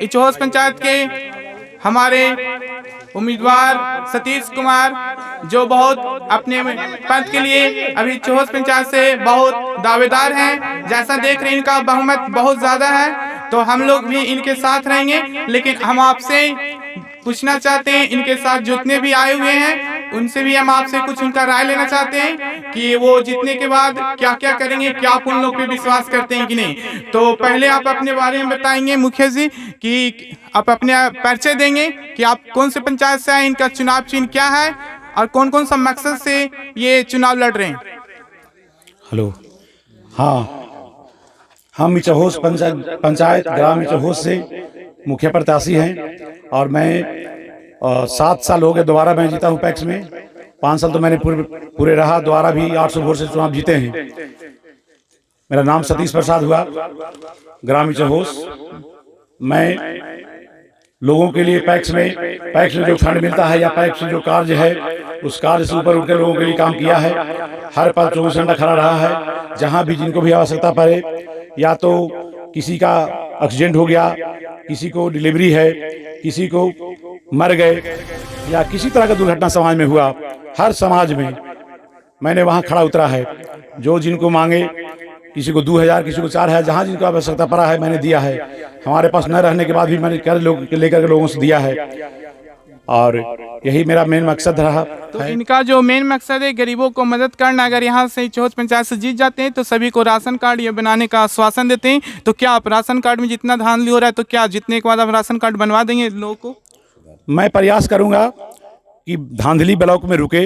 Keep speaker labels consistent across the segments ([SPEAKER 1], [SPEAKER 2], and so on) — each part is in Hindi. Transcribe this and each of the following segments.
[SPEAKER 1] इचोहस पंचायत के हमारे उम्मीदवार सतीश कुमार, जो बहुत अपने पद के लिए अभी इचोहस पंचायत से बहुत दावेदार हैं। जैसा देख रहे हैं इनका बहुमत बहुत ज़्यादा है, तो हम लोग भी इनके साथ रहेंगे। लेकिन हम आपसे पूछना चाहते हैं, इनके साथ जितने भी आए हुए हैं उनसे भी हम आपसे कुछ उनका राय लेना चाहते हैं कि वो जीतने के बाद क्या क्या करेंगे, क्या आप उन लोग पे विश्वास करते हैं कि नहीं। तो पहले आप अपने बारे में बताएंगे मुखिया जी कि आप अपने परिचय देंगे कि आप कौन से पंचायत से आए, इनका चुनाव चिन्ह क्या है और कौन कौन सा मकसद से ये चुनाव लड़ रहे हैं।
[SPEAKER 2] हेलो, हाँ, हम इचोहस पंचायत ग्राम इचोहस से मुखिया प्रत्याशी हैं और मैं 7 साल हो गए दोबारा मैं जीता हूँ पैक्स में। 5 साल तो मैंने पूरे रहा, दोबारा भी 800 वोट से चुनाव जीते हैं। मेरा नाम सतीश प्रसाद हुआ, ग्राम इचोहस। मैं लोगों के लिए पैक्स में जो फंड मिलता है या पैक्स में जो कार्य है उस कार्य से ऊपर उठकर लोगों के लिए काम किया है। हर पल 24 घंटा खड़ा रहा है। जहाँ भी जिनको भी आवश्यकता पड़े, या तो किसी का एक्सीडेंट हो गया, किसी को डिलीवरी है, किसी को मर गए या किसी तरह का दुर्घटना समाज में हुआ, हर समाज में मैंने वहाँ खड़ा उतरा है। जो जिनको मांगे, किसी को 2000, किसी को 4000, जहाँ जिनको आवश्यकता पड़ा है मैंने दिया है। हमारे पास न रहने के बाद भी मैंने लेकर के लोगों से दिया है और यही मेरा मेन मकसद रहा।
[SPEAKER 1] तो इनका जो मेन मकसद है गरीबों को मदद करना। अगर यहाँ से इचोहस पंचायत से जीत जाते हैं तो सभी को राशन कार्ड ये बनाने का आश्वासन देते हैं। तो क्या आप राशन कार्ड में जितना धांधली हो रहा है, तो क्या जीतने के बाद आप राशन कार्ड बनवा देंगे लोगों को?
[SPEAKER 2] मैं प्रयास करूंगा कि धांधली ब्लॉक में रुके।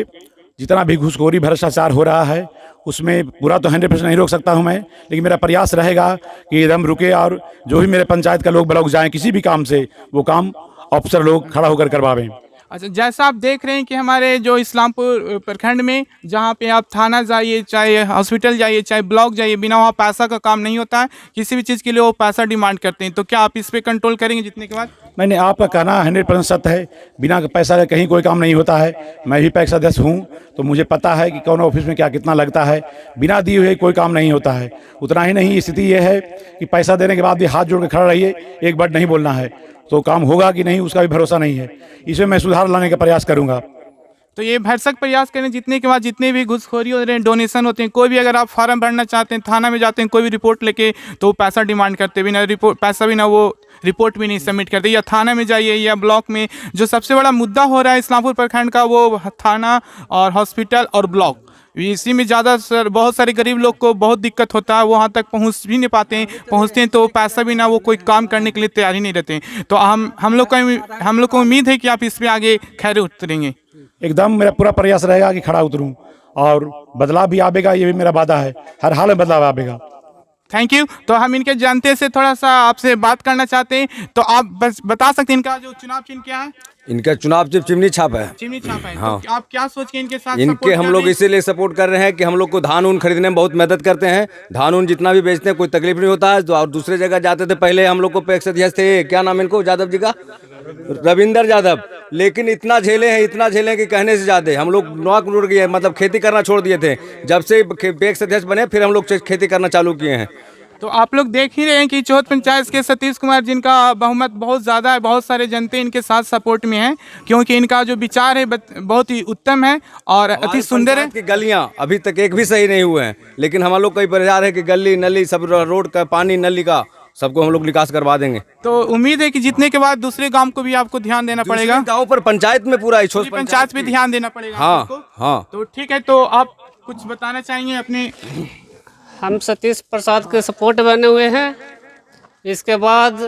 [SPEAKER 2] जितना भी घूसखोरी भ्रष्टाचार हो रहा है उसमें पूरा तो 100% नहीं रोक सकता हूं मैं, लेकिन मेरा प्रयास रहेगा कि एकदम रुके और जो भी मेरे पंचायत का लोग ब्लॉक जाएं किसी भी काम से, वो काम अफसर लोग खड़ा होकर करवावें।
[SPEAKER 1] अच्छा, जैसा आप देख रहे हैं कि हमारे जो इस्लामपुर प्रखंड में जहाँ पे आप थाना जाइए, चाहे हॉस्पिटल जाइए, चाहे ब्लॉक जाइए, बिना वहाँ पैसा का काम नहीं होता है। किसी भी चीज़ के लिए वो पैसा डिमांड करते हैं। तो क्या आप इस पे कंट्रोल करेंगे जीतने के बाद?
[SPEAKER 2] मैंने आपका कहना 100% सत्य है। बिना पैसा के कहीं कोई काम नहीं होता है। मैं भी पैक्स सदस्य हूँ तो मुझे पता है कि कौन ऑफिस में क्या कितना लगता है। बिना दिए हुए कोई काम नहीं होता है। उतना ही नहीं, स्थिति ये है कि पैसा देने के बाद भी हाथ जोड़ के खड़ा रहिए, एक बार नहीं बोलना है, तो काम होगा कि नहीं उसका भी भरोसा नहीं है। इसमें मैं सुधार लाने का प्रयास करूंगा।
[SPEAKER 1] तो ये भरसक प्रयास करें जीतने के बाद। जितने भी घुसखोरी हो रहे हैं, डोनेशन होते हैं, कोई भी अगर आप फॉर्म भरना चाहते हैं, थाना में जाते हैं, कोई भी रिपोर्ट लेके, तो वो पैसा डिमांड करते, बिना रिपोर्ट पैसा बिना वो रिपोर्ट भी नहीं सबमिट करते। या थाना में जाइए या ब्लॉक में, जो सबसे बड़ा मुद्दा हो रहा है इस्लामपुर प्रखंड का, वो थाना और हॉस्पिटल और ब्लॉक, इसी में ज़्यादा बहुत सारे गरीब लोग को बहुत दिक्कत होता है। वहाँ तक पहुँच भी नहीं पाते हैं, पहुँचते हैं तो पैसा भी ना, वो कोई काम करने के लिए तैयार ही नहीं रहते हैं। तो हम लोग को उम्मीद है कि आप इस पर आगे खैर उतरेंगे।
[SPEAKER 2] एकदम मेरा पूरा प्रयास रहेगा कि खड़ा उतरूं और बदलाव भी आवेगा, ये भी मेरा वादा है। हर हाल में बदलाव आवेगा।
[SPEAKER 1] Thank you. तो हम इनके जनते से थोड़ा सा आपसे बात करना चाहते हैं, तो आप बस बता सकते हैं इनका जो चुनाव चिन्ह क्या है?
[SPEAKER 3] इनका चुनाव चिमनी छाप है।
[SPEAKER 1] चिमनी छाप है।
[SPEAKER 3] हाँ।
[SPEAKER 1] तो आप क्या सोच के इनके साथ
[SPEAKER 3] इनके हम लोग इसीलिए सपोर्ट कर रहे हैं कि हम लोग को धान ऊन खरीदने में बहुत मदद करते हैं। धान ऊन जितना भी बेचते हैं कोई तकलीफ नहीं होता है। और दूसरे जगह जाते थे पहले हम लोग को पैक्स अध्यक्ष थे, क्या नाम इनको, यादव जी का, रविंदर यादव, लेकिन इतना झेले कि कहने से ज़्यादा। हम लोग नौक उड़ गए, मतलब खेती करना छोड़ दिए थे। जब से पैक्स अध्यक्ष बने फिर हम लोग खेती करना चालू किए हैं।
[SPEAKER 1] तो आप लोग देख ही रहे हैं कि इचोहस पंचायत के सतीश कुमार, जिनका बहुमत बहुत ज़्यादा है, बहुत सारे जनते इनके साथ सपोर्ट में हैं, क्योंकि इनका जो विचार है बहुत ही उत्तम है और अति सुंदर है।
[SPEAKER 3] की गलियां अभी तक एक भी सही नहीं हुए हैं, लेकिन हम लोग का प्रयास है कि गली नली सब, रोड का पानी नली का सबको हम लोग निकास करवा देंगे।
[SPEAKER 1] तो उम्मीद है कि जीतने के बाद दूसरे गांव को भी आपको ध्यान देना पड़ेगा।
[SPEAKER 3] गाँव पर पंचायत में पूरा इचोहस
[SPEAKER 1] पंचायत पे ध्यान देना पड़ेगा।
[SPEAKER 3] हाँ हाँ।
[SPEAKER 1] तो ठीक है, तो आप कुछ बताना चाहेंगे अपने?
[SPEAKER 4] हम सतीश प्रसाद के सपोर्ट बने हुए हैं। इसके बाद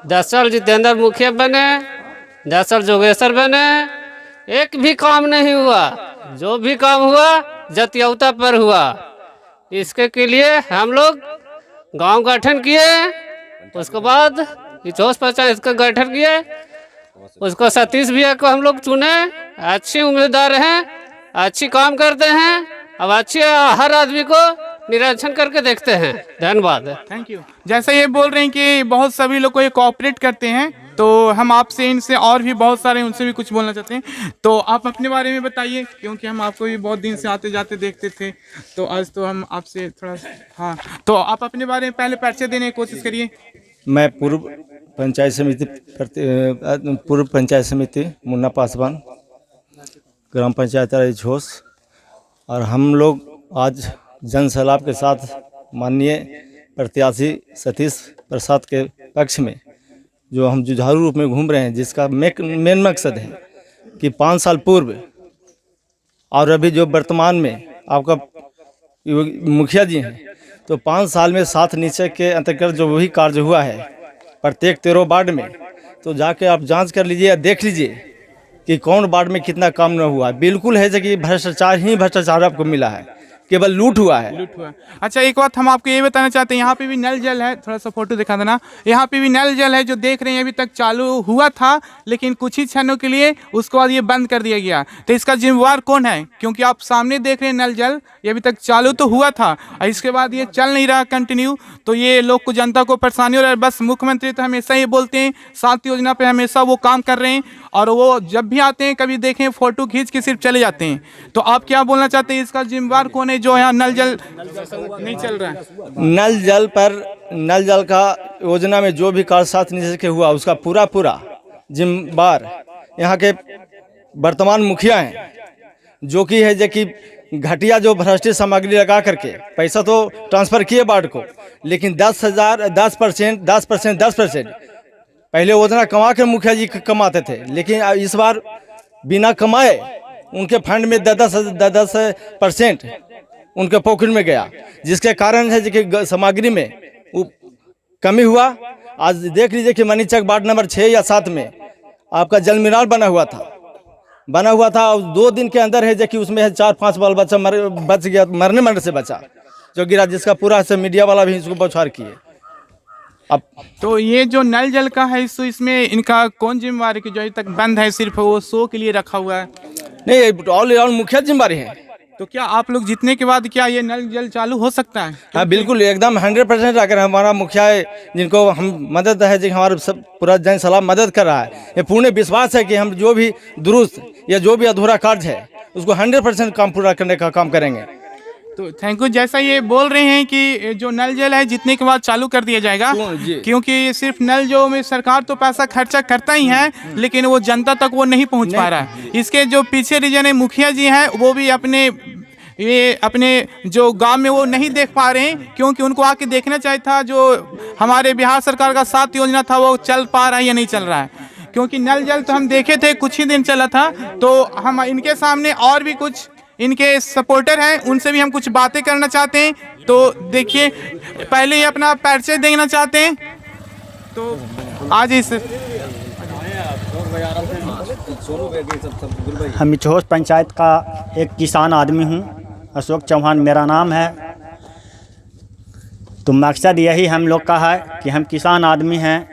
[SPEAKER 4] 10 साल जितेंद्र मुखिया बने, 10 साल जोगेश्वर बने, एक भी काम नहीं हुआ। जो भी काम हुआ जतियौता पर हुआ। इसके के लिए हम लोग गांव गठन किए, उसके बाद इचोहस पंचायत का गठन किए, उसको सतीश भैया को हम लोग चुने। अच्छे उम्मीदवार हैं, अच्छी काम करते हैं। अब अच्छे हर आदमी को निरीक्षण करके देखते हैं। धन्यवाद।
[SPEAKER 1] Thank you. जैसा ये बोल रहे हैं कि बहुत सभी लोग को ये कोऑपरेट करते हैं, तो हम आपसे इनसे और भी बहुत सारे उनसे भी कुछ बोलना चाहते हैं। तो आप अपने बारे में बताइए, क्योंकि हम आपको भी बहुत दिन से आते जाते देखते थे, तो आज तो हम आपसे थोड़ा, हाँ, तो आप अपने बारे में पहले परिचय देने की कोशिश करिए।
[SPEAKER 5] मैं पूर्व पंचायत समिति पूर्व पंचायत समिति मुन्ना पासवान, ग्राम पंचायत राज झोस। और हम लोग आज जन सैलाब के साथ माननीय प्रत्याशी सतीश प्रसाद के पक्ष में जो हम जुझारू रूप में घूम रहे हैं, जिसका मेन मकसद है कि 5 साल पूर्व और अभी जो वर्तमान में आपका मुखिया जी हैं, तो 5 साल में 7 निश्चय के अंतर्गत जो वही कार्य हुआ है प्रत्येक 13 वार्ड में, तो जाके आप जांच कर लीजिए या देख लीजिए कि कौन वार्ड में कितना काम न हुआ। बिल्कुल है कि भ्रष्टाचार आपको मिला है, केवल लूट हुआ है।
[SPEAKER 1] लूट हुआ। अच्छा, एक बात हम आपको ये बताना चाहते हैं, यहाँ पे भी नल जल है, थोड़ा सा फोटो दिखा देना। यहाँ पे भी नल जल है जो देख रहे हैं, अभी तक चालू हुआ था लेकिन कुछ ही क्षणों के लिए उसके बाद ये बंद कर दिया गया। तो इसका जिम्मेवार कौन है? क्योंकि आप सामने देख रहे हैं नल जल, ये अभी तक चालू तो हुआ था और इसके बाद ये चल नहीं रहा कंटिन्यू, तो ये लोग को, जनता को परेशानी हो रहा है। बस मुख्यमंत्री तो हमेशा ये बोलते हैं 7 योजना पे हमेशा वो काम कर रहे हैं और वो जब भी आते हैं कभी देखें फोटो खींच के सिर्फ चले जाते हैं। तो आप क्या बोलना चाहते हैं, इसका जिम्मेवार कौन है जो यहाँ नल जल नहीं चल रहा है?
[SPEAKER 5] नल जल का योजना में जो भी कार्य 7 निश्चय के हुआ उसका पूरा जिम्मेवार यहाँ के वर्तमान मुखिया हैं, जो कि है जो कि घटिया जो भ्रष्ट सामग्री लगा करके पैसा तो ट्रांसफर किए वार्ड को, लेकिन 10% पहले योजना कमा के मुखिया जी कमाते थे, लेकिन इस बार बिना कमाए उनके फंड में 10% उनके पॉकेट में गया, जिसके कारण है कि सामग्री में कमी हुआ। आज देख लीजिए कि मनीचक वार्ड नंबर 6 या 7 में आपका जल मीनार बना हुआ था और 2 दिन के अंदर है कि उसमें 4-5 बाल बच्चा बच गया, मरने से बचा जो गिरा, जिसका पूरा से मीडिया वाला भी इसको बौछार किए। अब
[SPEAKER 1] तो ये जो नल जल का है इसमें इनका कौन जिम्मेवार है कि जो अभी तक बंद है, सिर्फ वो शो के लिए रखा हुआ है?
[SPEAKER 5] नहीं, ऑल मुखिया जिम्मेवारी है।
[SPEAKER 1] तो क्या आप लोग जीतने के बाद क्या ये नल जल चालू हो सकता है?
[SPEAKER 5] हाँ बिल्कुल, एकदम 100%। अगर हमारा मुखिया है जिनको हम मदद है, जो हमारा सब पूरा जन सलाह मदद कर रहा है, ये पूर्ण विश्वास है कि हम जो भी दुरुस्त या जो भी अधूरा कार्य है उसको 100% काम पूरा करने का काम करेंगे।
[SPEAKER 1] तो थैंक यू। जैसा ये बोल रहे हैं कि जो नल जल है जीतने के बाद चालू कर दिया जाएगा, क्योंकि सिर्फ नल जो में सरकार तो पैसा खर्चा करता ही है लेकिन वो जनता तक वो नहीं पहुंच पा रहा है। इसके जो पीछे रीजन है मुखिया जी हैं, वो भी अपने जो गांव में वो नहीं देख पा रहे हैं, क्योंकि उनको आके देखना चाहिए था जो हमारे बिहार सरकार का 7 योजना था वो चल पा रहा है या नहीं चल रहा है। क्योंकि नल जल तो हम देखे थे कुछ ही दिन चला था, तो हम इनके सामने और भी कुछ इनके सपोर्टर हैं, उनसे भी हम कुछ बातें करना चाहते हैं। तो देखिए, पहले ही अपना परिचय देना चाहते हैं, तो आज इस
[SPEAKER 6] हम मिचहोस पंचायत का एक किसान आदमी हूँ, अशोक चौहान मेरा नाम है। तो मकसद यही हम लोग का है कि हम किसान आदमी हैं,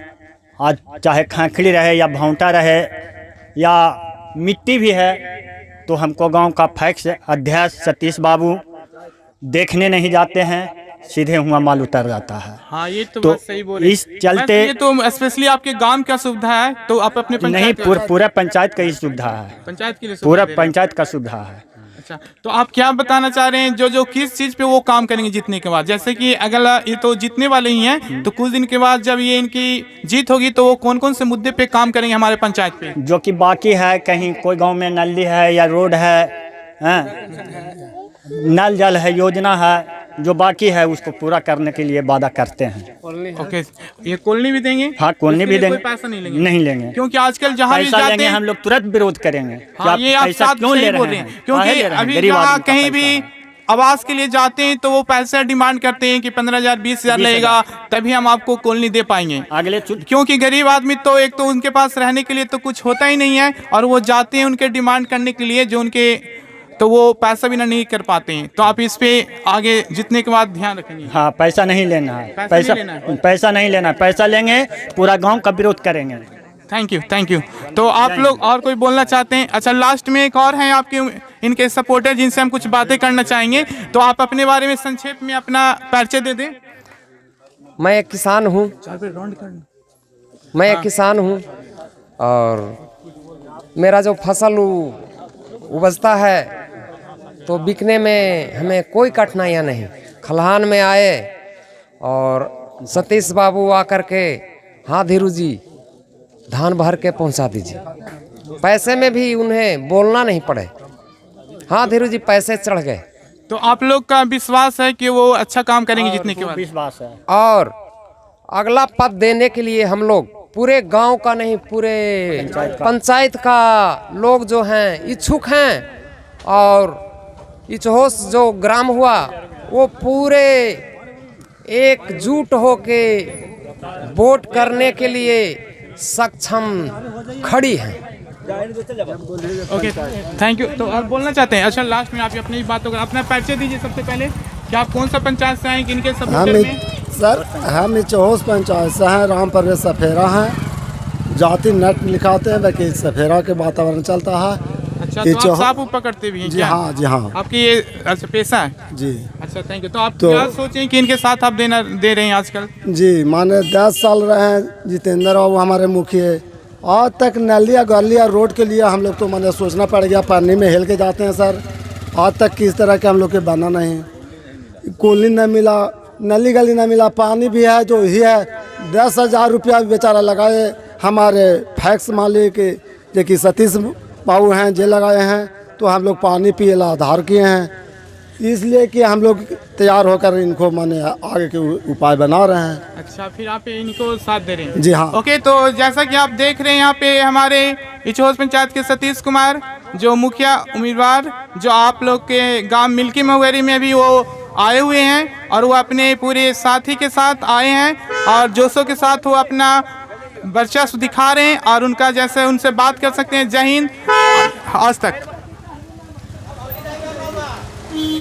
[SPEAKER 6] आज चाहे खंखली रहे या भौंटा रहे या मिट्टी भी है, तो हमको गांव का फैक्स अध्यक्ष सतीश बाबू देखने नहीं जाते हैं, सीधे हुआ माल उतर जाता है।
[SPEAKER 1] हाँ, ये तो
[SPEAKER 6] तो
[SPEAKER 1] सही बोल रहे हैं।
[SPEAKER 6] इस चलते
[SPEAKER 1] ये तो स्पेशली आपके गांव का सुविधा है, तो आप अपने
[SPEAKER 6] नहीं, पूरा पंचायत का ही सुविधा है,
[SPEAKER 1] पंचायत के लिए
[SPEAKER 6] पूरा पंचायत का सुविधा है।
[SPEAKER 1] अच्छा, तो आप क्या बताना चाह रहे हैं जो किस चीज़ पे वो काम करेंगे जीतने के बाद? जैसे कि अगर ये तो जीतने वाले ही हैं, तो कुछ दिन के बाद जब ये इनकी जीत होगी तो वो कौन कौन से मुद्दे पे काम करेंगे हमारे पंचायत पे?
[SPEAKER 6] जो कि बाकी है, कहीं कोई गांव में नली है या रोड है, नल जल है, योजना है, जो बाकी है उसको पूरा करने के लिए वादा करते हैं।
[SPEAKER 1] ओके, ये कॉलोनी भी देंगे?
[SPEAKER 6] हाँ, कॉलोनी भी देंगे।
[SPEAKER 1] पैसा नहीं लेंगे?
[SPEAKER 6] नहीं लेंगे,
[SPEAKER 1] क्योंकि आजकल जहाँ भी
[SPEAKER 6] पैसा
[SPEAKER 1] जाते
[SPEAKER 6] लेंगे
[SPEAKER 1] हैं
[SPEAKER 6] हम लोग तुरंत विरोध करेंगे।
[SPEAKER 1] हाँ, ये आप
[SPEAKER 6] पैसा
[SPEAKER 1] साथ
[SPEAKER 6] क्यों ले
[SPEAKER 1] बोल
[SPEAKER 6] रहे हैं?
[SPEAKER 1] क्योंकि अभी जहाँ कहीं भी आवास के लिए जाते हैं तो वो पैसा डिमांड करते हैं कि 15,000 20,000 लगेगा तभी हम आपको कॉलोनी दे पाएंगे।
[SPEAKER 6] अगले
[SPEAKER 1] क्योंकि गरीब आदमी तो एक तो उनके पास रहने के लिए तो कुछ होता ही नहीं है, और वो जाते हैं उनके डिमांड करने के लिए जो उनके, तो वो पैसा भी नहीं कर पाते हैं। तो आप इस पे आगे जितने के बाद ध्यान रखेंगे?
[SPEAKER 6] हाँ, पैसा नहीं लेना है, पैसा नहीं लेना, पैसा लेंगे पूरा गांव का विरोध करेंगे।
[SPEAKER 1] Thank you. तो आप लोग और कोई बोलना चाहते हैं? अच्छा, लास्ट में एक और हैं आपके इनके सपोर्टर जिनसे हम कुछ बातें करना चाहेंगे, तो आप अपने बारे में संक्षेप में अपना परिचय दे दें।
[SPEAKER 7] मैं एक किसान हूँ, और मेरा जो फसल उपजता है तो बिकने में हमें कोई कठिनाइयाँ नहीं। खलिहान में आए और सतीश बाबू आकर के हाँ धीरू जी धान भर के पहुंचा दीजिए। पैसे में भी उन्हें बोलना नहीं पड़े। हाँ धीरू जी पैसे चढ़ गए।
[SPEAKER 1] तो आप लोग का विश्वास है कि वो अच्छा काम करेंगे जीतने के बाद?
[SPEAKER 6] विश्वास है।
[SPEAKER 7] और अगला पद देने के लिए हम लोग पूरे गांव का नहीं पूरे पंचायत का लोग जो हैं इच्छुक हैं। और इचहोस जो ग्राम हुआ वो पूरे एकजुट होके वोट करने के लिए सक्षम खड़ी हैं।
[SPEAKER 1] Okay thank you. तो आप बोलना चाहते हैं? अच्छा लास्ट में आप अपनी बातों का अपना परिचय दीजिए सबसे पहले कि आप कौन सा पंचायत से हैं, किनके सपोर्टर में?
[SPEAKER 8] सर हम चौहोस पंचायत से हैं, राम परवेश सफेरा हैं। जाति नट लिखाते हैं बाकी सफेरा के वातावरण चलता है।
[SPEAKER 1] अच्छा तो आप साफ पकड़ते भी हैं
[SPEAKER 8] जी
[SPEAKER 1] क्या?
[SPEAKER 8] हाँ जी हाँ
[SPEAKER 1] आपकी ये अच्छा पेशा है
[SPEAKER 8] जी।
[SPEAKER 1] अच्छा थैंक यू। तो आप क्या सोचें कि इनके साथ आप दे रहे हैं आजकल?
[SPEAKER 8] जी माने 10 साल रहे हैं जितेंद्र बाबू हमारे मुखिया। आज तक नलिया गलिया रोड के लिए हम लोग तो मैंने सोचना पड़ गया, पानी में हिल के जाते हैं सर। आज तक किस तरह के हम लोग के बना नहीं, कॉलोनी न मिला, नली गली न मिला, पानी भी है जो ही है। 10,000 रुपया बेचारा लगाए हमारे फैक्स मालिक जो कि सतीश बाबू हैं जे लगाए हैं। तो हम लोग पानी पिए ला आधार किए हैं, इसलिए कि हम लोग तैयार होकर इनको माने आगे के उपाय बना रहे हैं।
[SPEAKER 1] अच्छा फिर आप इनको साथ दे रहे हैं?
[SPEAKER 8] जी हाँ।
[SPEAKER 1] ओके तो जैसा कि आप देख रहे हैं यहाँ पे हमारे इचहोस पंचायत के सतीश कुमार जो मुखिया उम्मीदवार जो आप लोग के गांव मिल्की महुएरी में भी वो आए हुए हैं और वो अपने पूरे साथी के साथ आए हैं और जोशों के साथ वो अपना वर्चस्व दिखा रहे हैं और उनका जैसे उनसे बात कर सकते हैं। जय हिंद, आज तक।